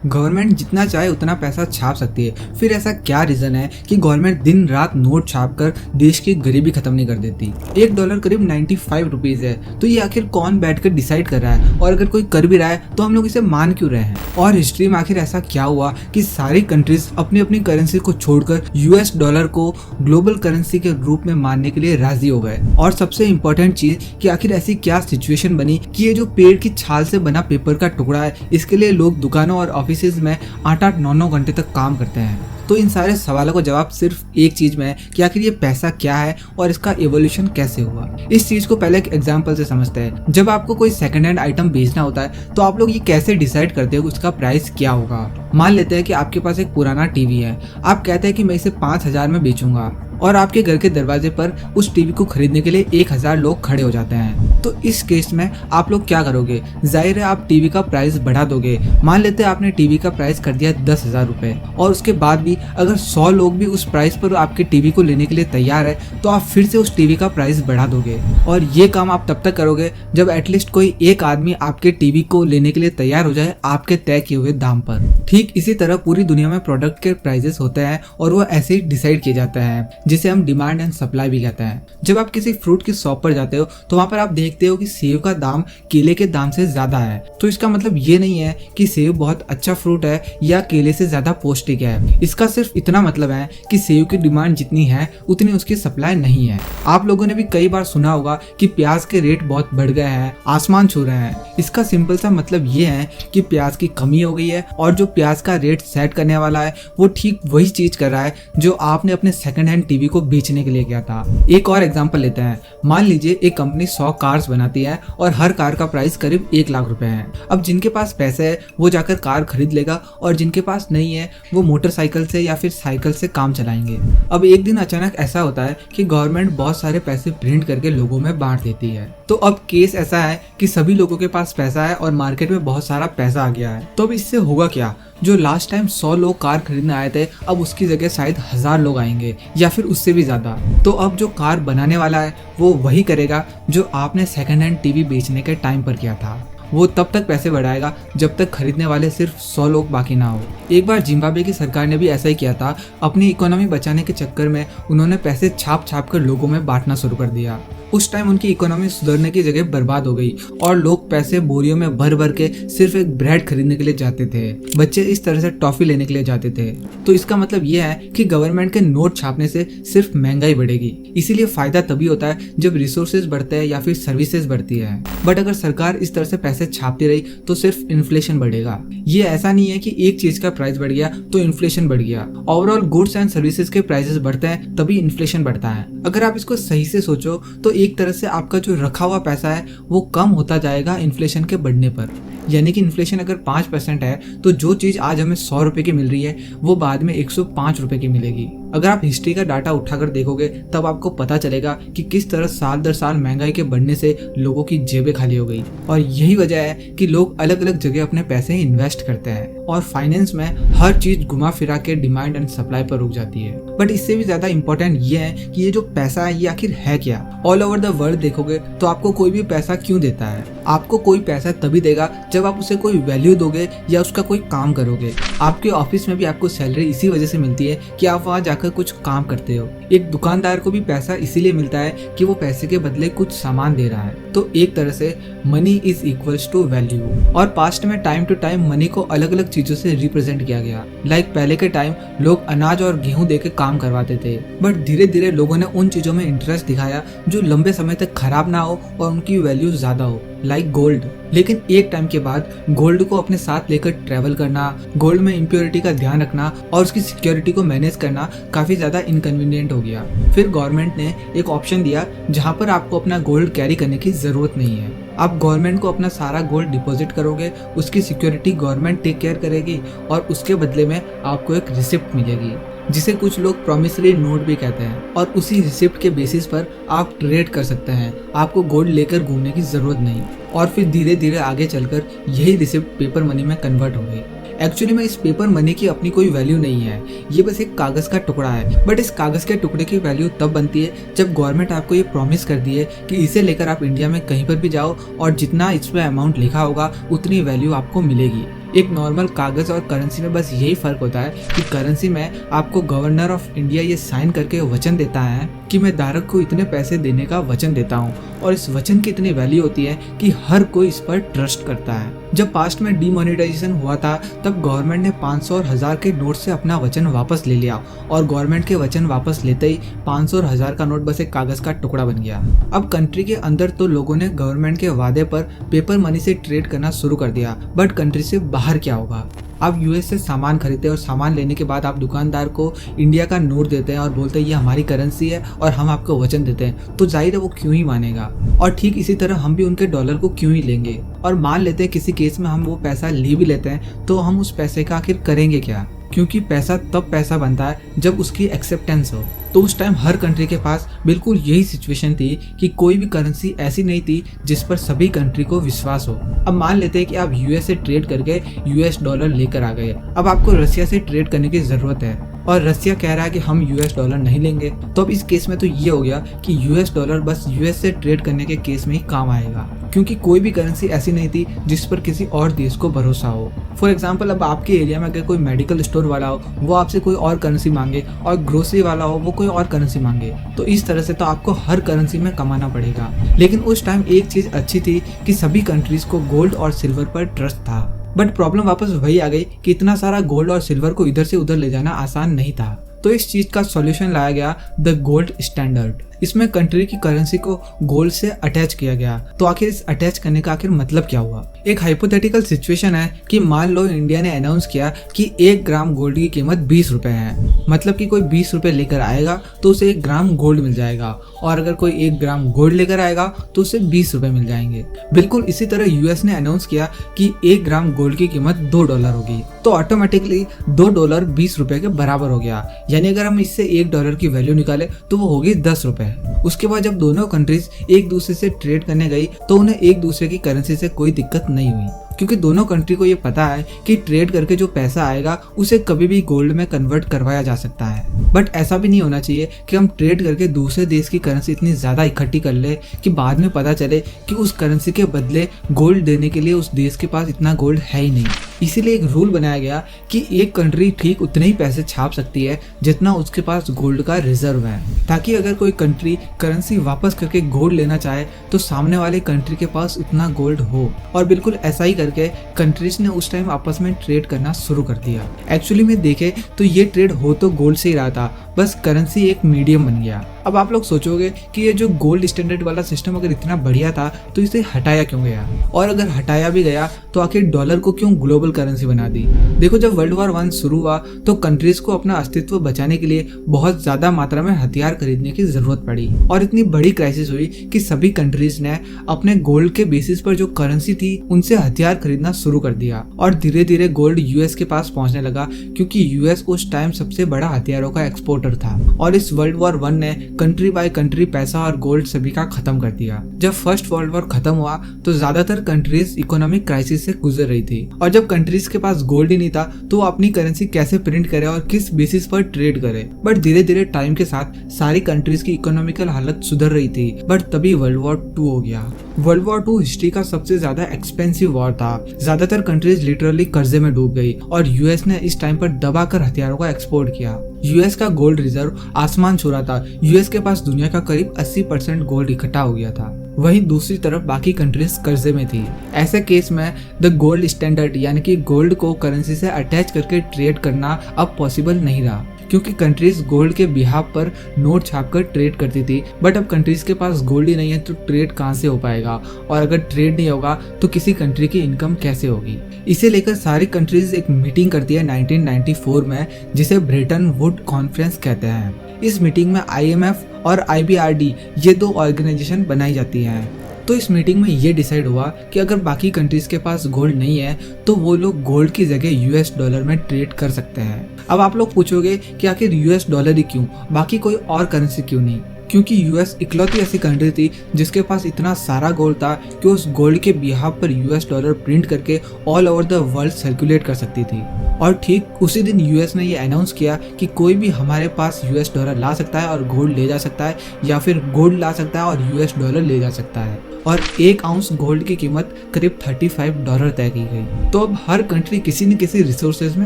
Government जितना चाहे उतना पैसा छाप सकती है, फिर ऐसा क्या रीजन है कि गवर्नमेंट दिन रात नोट छाप कर देश की गरीबी खत्म नहीं कर देती। $1 करीब 95 रुपीज है, तो ये आखिर कौन बैठकर डिसाइड कर रहा है, और अगर कोई कर भी रहा है तो हम लोग इसे मान क्यों रहे हैं। और हिस्ट्री में आखिर ऐसा क्या हुआ कि सारी कंट्रीज अपनी अपनी करेंसी को छोड़कर US डॉलर को ग्लोबल करेंसी के रूप में मानने के लिए राजी हो गए। और सबसे इम्पोर्टेंट चीज कि आखिर ऐसी क्या सिचुएशन बनी कि ये जो पेड़ की छाल से बना पेपर का टुकड़ा है, इसके लिए लोग दुकानों और ऑफिसेज में 8-8, 9-9 घंटे तक काम करते हैं। तो इन सारे सवालों का जवाब सिर्फ एक चीज में है कि आखिर ये पैसा क्या है और इसका एवोल्यूशन कैसे हुआ। इस चीज को पहले एक एग्जांपल से समझते हैं। जब आपको कोई सेकंड हैंड आइटम बेचना होता है तो आप लोग ये कैसे डिसाइड करते हो कि उसका प्राइस क्या होगा। मान लेते हैं कि आपके पास एक पुराना टीवी है, आप कहते हैं कि मैं इसे 5,000 में बेचूंगा, और आपके घर के दरवाजे पर उस टीवी को खरीदने के लिए 1,000 लोग खड़े हो जाते हैं। तो इस केस में आप लोग क्या करोगे? जाहिर है आप टीवी का प्राइस बढ़ा दोगे। मान लेते हैं आपने टीवी का प्राइस कर दिया 10,000 रुपए, और उसके बाद भी अगर 100 लोग भी उस प्राइस पर आपके टीवी को लेने के लिए तैयार है तो आप फिर से उस टीवी का प्राइस बढ़ा दोगे। और ये काम आप तब तक करोगे जब एटलीस्ट कोई एक आदमी आपके टीवी को लेने के लिए तैयार हो जाए आपके तय किए हुए दाम पर। ठीक इसी तरह पूरी दुनिया में प्रोडक्ट के प्राइसेस होते हैं और वो ऐसे ही डिसाइड किए जाते हैं, जिसे हम डिमांड एंड सप्लाई भी कहते हैं। जब आप किसी फ्रूट की शॉप पर जाते हो तो वहाँ पर आप देखते हो कि सेब का दाम केले के दाम से ज्यादा है, तो इसका मतलब ये नहीं है कि सेब बहुत अच्छा फ्रूट है या केले से ज्यादा पौष्टिक है। इसका सिर्फ इतना मतलब है कि सेब की डिमांड जितनी है उतनी उसकी सप्लाई नहीं है। आप लोगों ने भी कई बार सुना होगा कि प्याज के रेट बहुत बढ़ गए हैं, आसमान छू रहे हैं। इसका सिंपल सा मतलब ये है कि प्याज की कमी हो गई है, और जो प्याज का रेट सेट करने वाला है वो ठीक वही चीज कर रहा है जो आपने अपने सेकंड हैंड टीवी को बेचने के लिए किया था। एक और एग्जांपल लेते हैं। मान लीजिए एक कंपनी 100 कार्स बनाती है और हर कार का प्राइस करीब 1 लाख रुपए है। अब जिनके पास पैसे है वो जाकर कार खरीद लेगा, और जिनके पास नहीं है वो मोटरसाइकिल से या फिर साइकिल से काम चलाएंगे। अब एक दिन अचानक ऐसा होता है कि गवर्नमेंट बहुत सारे पैसे प्रिंट करके लोगों में बांट देती है। तो अब केस ऐसा है कि सभी लोगों के पास पैसा है और मार्केट में बहुत सारा पैसा आ गया है। तो अब इससे होगा क्या? जो लास्ट टाइम 100 लोग कार खरीदने आए थे अब उसकी जगह शायद 1000 लोग आएंगे या फिर उससे भी ज्यादा। तो अब जो कार बनाने वाला है वो वही करेगा जो आपने सेकंड हैंड टीवी बेचने के टाइम पर किया था। वो तब तक पैसे बढ़ाएगा जब तक खरीदने वाले सिर्फ 100 लोग बाकी ना हो। एक बार जिम्बाब्वे की सरकार ने भी ऐसा ही किया था। अपनी इकोनॉमी बचाने के चक्कर में उन्होंने पैसे छाप छाप कर लोगों में बांटना शुरू कर दिया। उस टाइम उनकी इकोनॉमी सुधरने की जगह बर्बाद हो गई और लोग पैसे बोरियों में भर भर के सिर्फ एक ब्रेड खरीदने के लिए जाते थे। बच्चे इस तरह से टॉफी लेने के लिए जाते थे। तो इसका मतलब यह है कि गवर्नमेंट के नोट छापने से सिर्फ महंगाई बढ़ेगी। इसीलिए फायदा तभी होता है जब रिसोर्सेज बढ़ते हैं या फिर सर्विसेज बढ़ती है। बट अगर सरकार इस तरह से पैसे छापती रही तो सिर्फ इन्फ्लेशन बढ़ेगा। ये ऐसा नहीं है कि एक चीज का प्राइस बढ़ गया तो इन्फ्लेशन बढ़ गया। ओवरऑल गुड्स एंड सर्विसेज के प्राइसेस बढ़ते हैं तभी इन्फ्लेशन बढ़ता है। अगर आप इसको सही से सोचो तो एक तरह से आपका जो रखा हुआ पैसा है वो कम होता जाएगा इन्फ्लेशन के बढ़ने पर। यानी कि इन्फ्लेशन अगर 5% है तो जो चीज आज हमें 100 रुपए की मिल रही है वो बाद में 105 रुपए की मिलेगी। अगर आप हिस्ट्री का डाटा उठाकर देखोगे तब आपको पता चलेगा कि किस तरह साल दर साल महंगाई के बढ़ने से लोगों की जेबें खाली हो गई। और यही वजह है कि लोग अलग अलग जगह अपने पैसे इन्वेस्ट करते हैं और फाइनेंस में हर चीज घुमा फिरा के डिमांड एंड सप्लाई पर रुक जाती है। बट इससे भी ज्यादा इंपॉर्टेंट ये है कि ये जो पैसा है ये आखिर है क्या। ऑल ओवर द वर्ल्ड देखोगे तो आपको कोई भी पैसा क्यों देता है? आपको कोई पैसा तभी देगा जब आप उसे कोई वैल्यू दोगे या उसका कोई काम करोगे। आपके ऑफिस में भी आपको सैलरी इसी वजह से मिलती है कि आप वहाँ जाकर कुछ काम करते हो। एक दुकानदार को भी पैसा इसीलिए मिलता है कि वो पैसे के बदले कुछ सामान दे रहा है। तो एक तरह से money is equals to value. और पास्ट में टाइम टू टाइम मनी को अलग अलग चीजों से रिप्रेजेंट किया गया। लाइक पहले के टाइम लोग अनाज और गेहूं देकर काम करवाते थे, बट धीरे धीरे लोगों ने उन चीजों में इंटरेस्ट दिखाया जो लंबे समय तक खराब ना हो और उनकी वैल्यू ज्यादा हो, लाइक गोल्ड। लेकिन एक टाइम के बाद गोल्ड को अपने साथ लेकर ट्रेवल करना, गोल्ड में इम्प्योरिटी का ध्यान रखना और उसकी सिक्योरिटी को मैनेज करना काफी ज्यादा इनकन्वीनियंट हो गया। फिर गवर्नमेंट ने एक ऑप्शन दिया जहां पर आपको अपना गोल्ड कैरी करने की जरूरत नहीं है। आप गवर्नमेंट को अपना सारा गोल्ड डिपॉजिट करोगे, उसकी सिक्योरिटी गवर्नमेंट टेक केयर करेगी और उसके बदले में आपको एक रिसिप्ट मिलेगी जिसे कुछ लोग प्रॉमिसरी नोट भी कहते हैं। और उसी रिसिप्ट के बेसिस पर आप ट्रेड कर सकते हैं। आपको गोल्ड लेकर घूमने की जरूरत नहीं। और फिर धीरे धीरे आगे चलकर यही रिसिप्ट पेपर मनी में कन्वर्ट हो गई। एक्चुअली में इस पेपर मनी की अपनी कोई वैल्यू नहीं है, ये बस एक कागज का टुकड़ा है। बट इस कागज के टुकड़े की वैल्यू तब बनती है जब गवर्नमेंट आपको ये प्रॉमिस कर दी है कि इसे लेकर आप इंडिया में कहीं पर भी जाओ और जितना इसमें अमाउंट लिखा होगा उतनी वैल्यू आपको मिलेगी। एक नॉर्मल कागज और करेंसी में बस यही फर्क होता है कि करेंसी में आपको गवर्नर ऑफ इंडिया ये साइन करके वचन देता है कि मैं धारक को इतने पैसे देने का वचन देता हूँ, और इस वचन की इतनी वैल्यू होती है कि हर कोई इस पर ट्रस्ट करता है। जब पास्ट में डीमोनेटाइजेशन हुआ था तब गवर्नमेंट ने 500 और 1000 के नोट से अपना वचन वापस ले लिया, और गवर्नमेंट के वचन वापस लेते ही 500 और 1000 का नोट बस एक कागज का टुकड़ा बन गया। अब कंट्री के अंदर तो लोगों ने गवर्नमेंट के वादे पर पेपर मनी से ट्रेड करना शुरू कर दिया, बट कंट्री से बाहर क्या होगा? आप यूएस से सामान खरीदते हैं और सामान लेने के बाद आप दुकानदार को इंडिया का नोट देते हैं और बोलते हैं ये हमारी करेंसी है और हम आपको वचन देते हैं, तो जाहिर है वो क्यों ही मानेगा। और ठीक इसी तरह हम भी उनके डॉलर को क्यों ही लेंगे। और मान लेते हैं किसी केस में हम वो पैसा ले भी लेते हैं, तो हम उस पैसे का आखिर करेंगे क्या? क्योंकि पैसा तब पैसा बनता है जब उसकी एक्सेप्टेंस हो। तो उस टाइम हर कंट्री के पास बिल्कुल यही सिचुएशन थी कि कोई भी करेंसी ऐसी नहीं थी जिस पर सभी कंट्री को विश्वास हो। अब मान लेते हैं कि आप यूएस से ट्रेड करके यूएस डॉलर लेकर आ गए। अब आपको रसिया से ट्रेड करने की जरूरत है और रसिया कह रहा है कि हम यूएस डॉलर नहीं लेंगे। तो अब इस केस में तो ये हो गया कि यूएस डॉलर बस यूएस से ट्रेड करने के केस में ही काम आएगा, क्योंकि कोई भी करेंसी ऐसी नहीं थी जिस पर किसी और देश को भरोसा हो। फॉर एग्जाम्पल, अब आपके एरिया में अगर कोई मेडिकल स्टोर वाला हो वो आपसे कोई और करेंसी मांगे, और ग्रोसरी वाला हो वो कोई और करेंसी मांगे, तो इस तरह से तो आपको हर करेंसी में कमाना पड़ेगा। लेकिन उस टाइम एक चीज अच्छी थी कि सभी कंट्रीज को गोल्ड और सिल्वर पर ट्रस्ट था। बट प्रॉब्लम वापस वही आ गई कि इतना सारा गोल्ड और सिल्वर को इधर से उधर ले जाना आसान नहीं था। तो इस चीज का सॉल्यूशन लाया गया द गोल्ड स्टैंडर्ड। इसमें कंट्री की करेंसी को गोल्ड से अटैच किया गया। तो आखिर इस अटैच करने का आखिर मतलब क्या हुआ? एक हाइपोथेटिकल सिचुएशन है कि मान लो इंडिया ने अनाउंस किया कि 1 ग्राम गोल्ड की कीमत 20 रुपए है, मतलब कि कोई 20 रुपए लेकर आएगा तो उसे 1 ग्राम गोल्ड मिल जाएगा, और अगर कोई 1 ग्राम गोल्ड लेकर आएगा तो उसे 20 रुपए मिल जाएंगे। बिल्कुल इसी तरह यूएस ने अनाउंस किया कि 1 ग्राम गोल्ड की कीमत $2 होगी, तो ऑटोमेटिकली $2 20 रुपए के बराबर हो गया। यानी अगर हम इससे $1 की वैल्यू निकाले तो वो होगी 10 रुपए। उसके बाद जब दोनों कंट्रीज एक दूसरे से ट्रेड करने गई तो उन्हें एक दूसरे की करेंसी से कोई दिक्कत नहीं हुई, क्योंकि दोनों कंट्री को ये पता है कि ट्रेड करके जो पैसा आएगा उसे कभी भी गोल्ड में कन्वर्ट करवाया जा सकता है। बट ऐसा भी नहीं होना चाहिए कि हम ट्रेड करके दूसरे देश की करेंसी इतनी ज्यादा इकट्ठी कर ले कि बाद में पता चले कि उस करेंसी के बदले गोल्ड देने के लिए उस देश के पास इतना गोल्ड है ही नहीं। इसीलिए एक रूल बनाया गया कि एक कंट्री ठीक उतने ही पैसे छाप सकती है जितना उसके पास गोल्ड का रिजर्व है, ताकि अगर कोई कंट्री करेंसी वापस करके गोल्ड लेना चाहे तो सामने वाले कंट्री के पास उतना गोल्ड हो। और बिल्कुल ऐसा ही करके कंट्रीज ने उस टाइम आपस में ट्रेड करना शुरू कर दिया। एक्चुअली में देखे तो ये ट्रेड हो तो गोल्ड से ही रहा था, बस करेंसी एक मीडियम बन गया। अब आप लोग सोचोगे कि ये जो गोल्ड स्टैंडर्ड वाला सिस्टम अगर इतना बढ़िया था तो इसे हटाया क्यों गया, और अगर हटाया भी गया तो आखिर डॉलर को क्यों ग्लोबल करेंसी बना दी? देखो, जब वर्ल्ड वॉर 1 शुरू हुआ तो कंट्रीज को अपना अस्तित्व बचाने के लिए बहुत ज्यादा मात्रा में हथियार खरीदने की जरूरत पड़ी, और इतनी बड़ी क्राइसिस हुई कि सभी कंट्रीज ने अपने गोल्ड के बेसिस पर जो करेंसी थी उनसे हथियार खरीदना शुरू कर दिया। और धीरे धीरे गोल्ड यूएस के पास पहुंचने लगा, क्योंकि यूएस उस टाइम सबसे बड़ा हथियारों का एक्सपोर्टर था। और इस वर्ल्ड वॉर 1 ने कंट्री बाय कंट्री पैसा और गोल्ड सभी का खत्म कर दिया। जब फर्स्ट वर्ल्ड वॉर खत्म हुआ तो ज्यादातर कंट्रीज इकोनॉमिक क्राइसिस से गुजर रही थी, और जब कंट्रीज के पास गोल्ड ही नहीं था तो वो अपनी करेंसी कैसे प्रिंट करे और किस बेसिस पर ट्रेड करे। बट धीरे धीरे टाइम के साथ सारी कंट्रीज की इकोनॉमिकल हालत सुधर रही थी। बट तभी वर्ल्ड वॉर 2 हो गया। वर्ल्ड वॉर 2 हिस्ट्री का सबसे ज्यादा एक्सपेंसिव वॉर था। ज्यादातर कंट्रीज लिटरली कर्जे में डूब गई, और यूएस ने इस टाइम पर दबाकर हथियारों का एक्सपोर्ट किया। यूएस का गोल्ड रिजर्व आसमान छू रहा था। यूएस के पास दुनिया का करीब 80% गोल्ड इकट्ठा हो गया था। वहीं दूसरी तरफ बाकी कंट्रीज कर्जे में थी। ऐसे केस में द गोल्ड स्टैंडर्ड यानी कि गोल्ड को करेंसी से अटैच करके ट्रेड करना अब पॉसिबल नहीं रहा, क्योंकि कंट्रीज गोल्ड के बिहाफ पर नोट छापकर ट्रेड करती थी। बट अब कंट्रीज के पास गोल्ड ही नहीं है तो ट्रेड कहाँ से हो पाएगा, और अगर ट्रेड नहीं होगा तो किसी कंट्री की इनकम कैसे होगी। इसे लेकर सारी कंट्रीज एक मीटिंग करती है 1994 में, जिसे ब्रेटन वुड कॉन्फ्रेंस कहते हैं। इस मीटिंग में IMF और IBRD ये 2 ऑर्गेनाइजेशन बनाई जाती हैं। तो इस मीटिंग में ये डिसाइड हुआ कि अगर बाकी कंट्रीज के पास गोल्ड नहीं है तो वो लोग गोल्ड की जगह यूएस डॉलर में ट्रेड कर सकते हैं। अब आप लोग पूछोगे कि आखिर यूएस डॉलर ही क्यों, बाकी कोई और करेंसी क्यों नहीं? क्योंकि यूएस इकलौती ऐसी कंट्री थी जिसके पास इतना सारा गोल्ड था कि उस गोल्ड के बिहाफ पर यूएस डॉलर प्रिंट करके all over the world circulate कर सकती थी। और ठीक उसी दिन यूएस ने ये अनाउंस किया कि कोई भी हमारे पास यूएस डॉलर ला सकता है और गोल्ड ले जा सकता है, या फिर गोल्ड ला सकता है और यूएस डॉलर ले जा सकता है। और 1 आउंस गोल्ड की कीमत करीब $35 तय की गई। तो अब हर कंट्री किसी न किसी रिसोर्सेज में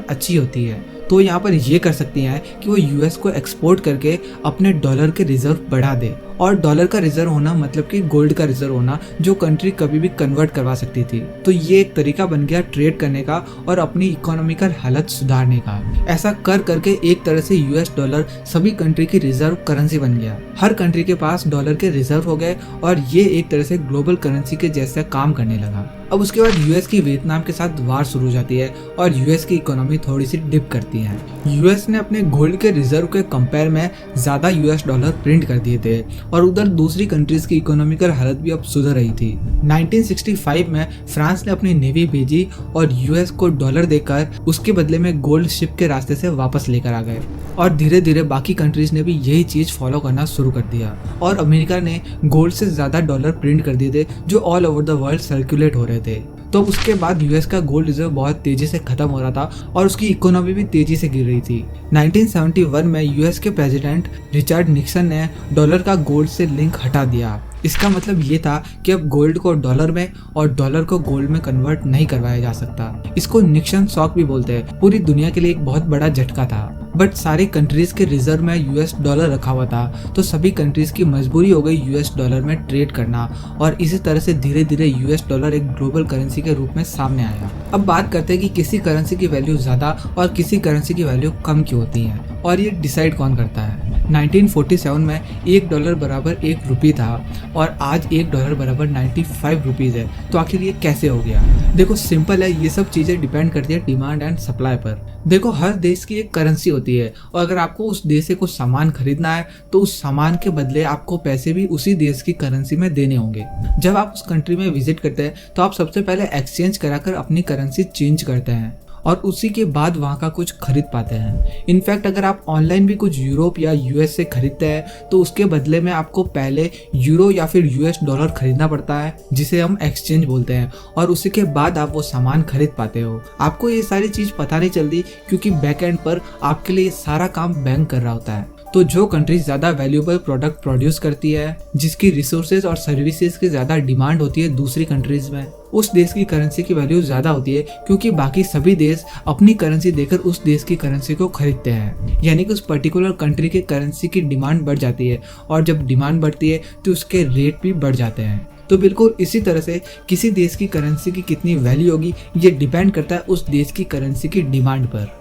अच्छी होती है, तो यहाँ पर ये कर सकती है कि वो यूएस को एक्सपोर्ट करके अपने डॉलर के रिजर्व बढ़ा दे। और डॉलर का रिजर्व होना मतलब कि गोल्ड का रिजर्व होना, जो कंट्री कभी भी कन्वर्ट करवा सकती थी। तो ये एक तरीका बन गया ट्रेड करने का और अपनी इकोनॉमिकल हालत सुधारने का। ऐसा कर करके एक तरह से यूएस डॉलर सभी कंट्री की रिजर्व करेंसी बन गया। हर कंट्री के पास डॉलर के रिजर्व हो गए और ये एक तरह से ग्लोबल करेंसी के जैसा काम करने लगा। अब उसके बाद यूएस की वियतनाम के साथ वार शुरू हो जाती है और यूएस की इकोनॉमी थोड़ी सी डिप करती है। यूएस ने अपने गोल्ड के रिजर्व के कंपेयर में ज्यादा यूएस डॉलर प्रिंट कर दिए थे और उधर दूसरी कंट्रीज की इकोनॉमिकल हालत भी अब सुधर रही थी। 1965 में फ्रांस ने अपनी नेवी भेजी और यूएस को डॉलर देकर उसके बदले में गोल्ड शिप के रास्ते से वापस लेकर आ गए और धीरे धीरे बाकी कंट्रीज ने भी यही चीज फॉलो करना शुरू कर दिया और अमेरिका ने गोल्ड से ज्यादा डॉलर प्रिंट कर दिए थे जो all over the world circulate हो रहे थे। तो उसके बाद यूएस का गोल्ड रिजर्व बहुत तेजी से खत्म हो रहा था और उसकी इकोनॉमी भी तेजी से गिर रही थी। 1971 में यूएस के प्रेसिडेंट रिचर्ड निक्सन ने डॉलर का गोल्ड से लिंक हटा दिया। इसका मतलब ये था कि अब गोल्ड को डॉलर में और डॉलर को गोल्ड में कन्वर्ट नहीं करवाया जा सकता। इसको निक्सन शॉक भी बोलते हैं। पूरी दुनिया के लिए एक बहुत बड़ा झटका था। बट सारी कंट्रीज के रिजर्व में यूएस डॉलर रखा हुआ था, तो सभी कंट्रीज की मजबूरी हो गई यूएस डॉलर में ट्रेड करना और इसी तरह से धीरे धीरे यूएस डॉलर एक ग्लोबल करेंसी के रूप में सामने आया। अब बात करते हैं कि किसी करेंसी की वैल्यू ज्यादा और किसी करेंसी की वैल्यू कम क्यों होती है और ये डिसाइड कौन करता है। 1947 में $1 बराबर 1 रुपये था और आज $1 बराबर 95 रुपीज है। तो आखिर ये कैसे हो गया? देखो सिंपल है, ये सब चीजें डिपेंड करती है डिमांड एंड सप्लाई पर। देखो हर देश की एक करेंसी होती है और अगर आपको उस देश से कुछ सामान खरीदना है तो उस सामान के बदले आपको पैसे भी उसी देश की करेंसी में देने होंगे। जब आप उस कंट्री में विजिट करते हैं तो आप सबसे पहले एक्सचेंज कराकर अपनी करेंसी चेंज करते हैं और उसी के बाद वहाँ का कुछ खरीद पाते हैं। इनफैक्ट अगर आप ऑनलाइन भी कुछ यूरोप या यूएस से खरीदते हैं तो उसके बदले में आपको पहले यूरो या फिर यूएस डॉलर खरीदना पड़ता है जिसे हम एक्सचेंज बोलते हैं और उसी के बाद आप वो सामान खरीद पाते हो। आपको ये सारी चीज पता नहीं चलती क्योंकि बैक एंड पर आपके लिए सारा काम बैंक कर रहा होता है। तो जो कंट्री ज्यादा वैल्यूएबल प्रोडक्ट प्रोड्यूस करती है, जिसकी रिसोर्सेज और सर्विसेज की ज्यादा डिमांड होती है दूसरी कंट्रीज में, उस देश की करेंसी की वैल्यू ज्यादा होती है क्योंकि बाकी सभी देश अपनी करेंसी देकर उस देश की करेंसी को खरीदते हैं। यानी कि उस पर्टिकुलर कंट्री की करेंसी की डिमांड बढ़ जाती है और जब डिमांड बढ़ती है तो उसके रेट भी बढ़ जाते हैं। तो बिल्कुल इसी तरह से किसी देश की करेंसी की कितनी वैल्यू होगी ये डिपेंड करता है उस देश की करेंसी की डिमांड पर।